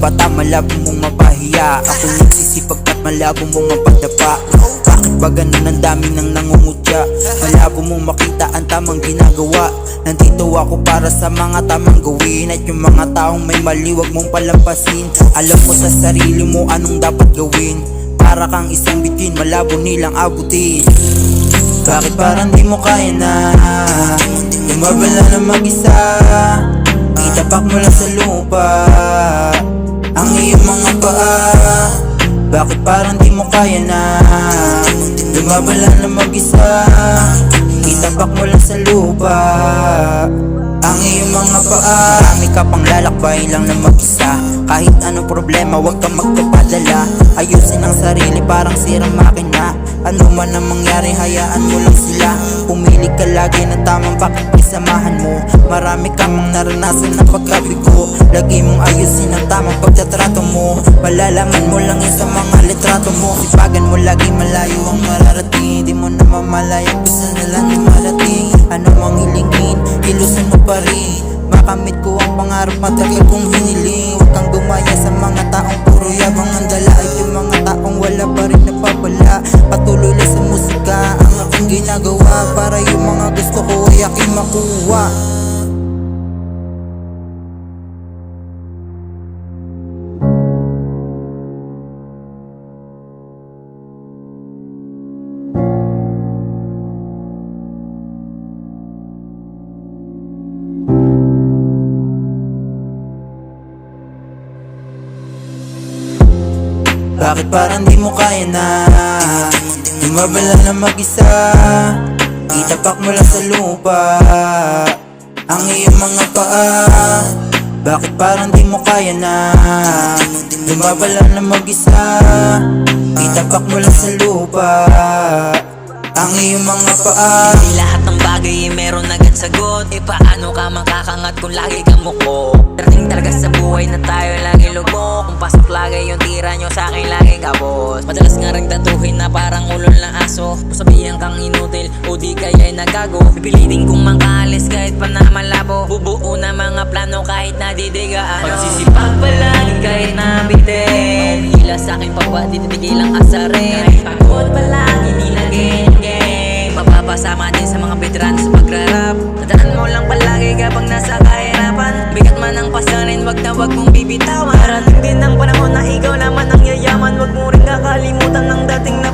bata malabo mong mapahiya. Ako nagsisipag at malabo mong mapadapa. Bakit ba ganun ang dami nang nangungutya? Malabo mong makita ang tamang ginagawa. Nandito ako para sa mga tamang gawin. At yung mga taong may mali wag mong palampasin. Alam mo sa sarili mo anong dapat gawin. Para kang isang bituin, malabo nilang abutin. Bakit parang di mo kaya na lumabala na mag-isa? Itapak mo lang sa lupa ang iyong mga paa. Bakit parang di mo kaya na lumabala na mag-isa? Itapak mo lang sa lupa ang iyong mga paa. Marami ka pang lalakbay lang na mag-isa. Kahit anong problema wag kang magpapadala. Ayusin ang sarili parang sirang makina. Ano man ang mangyari hayaan mo lang sila. Pumili ka lagi ng tamang pakikisamahan mo. Marami ka mang naranasan na pagkabigo. Lagi mong ayusin ang tamang pagtatrato mo. Malalaman mo lang yan sa mga litrato mo. Sipagan mo lagi malayo ang mararating. Di mo na mamalayan kung saan na lang dumarating. Ano mang hilingin, ilusin mo pa rin. Makamit ko ang pangarap matagal kong hiniling. Huwag kang gumaya sa mga taong puro yabang ang dala. At yung mga taong wala pa rin napapala. Patuloy lang sa musika ang aking ginagawa. Para yung mga gusto ko ay aking makuha. Bakit parang di mo kaya na lumabala na mag-isa? Itapak mo lang sa lupa ang iyong mga paa. Bakit parang di mo kaya na lumabala na mag-isa? Itapak mo lang sa lupa ang iyong mga paa. Di lahat ng bagay ay meron agad sagot. E paano ka makakangat kung lagi kang muko? Darating talaga sa buhay na tayo lagi lugmok. Kung pasok lagi yung tira nyo sa akin lagi kabos. Madalas nga rin datuhin na parang ulol ng aso. Kung sabihan kang inutil o di kaya'y nagago. Pipilitin kong mangkaalis kahit pa na malabo. Bubuo na mga plano kahit nadidigaan. Pagsisipag palagi kahit nabitin. Hila sa akin pagwa di titigil ang asarin. Kahit pagod palagi nilagay game. Mapapasama din sa mga veterano sa pagrarap. Tandaan mo lang palagi kapag nasa kahirapan. Bigat man ang pasanin, wag na wag mong bibitawan. Parating din ang panahon na ikaw naman ang yayaman. Wag mo rin kakalimutan ng dating na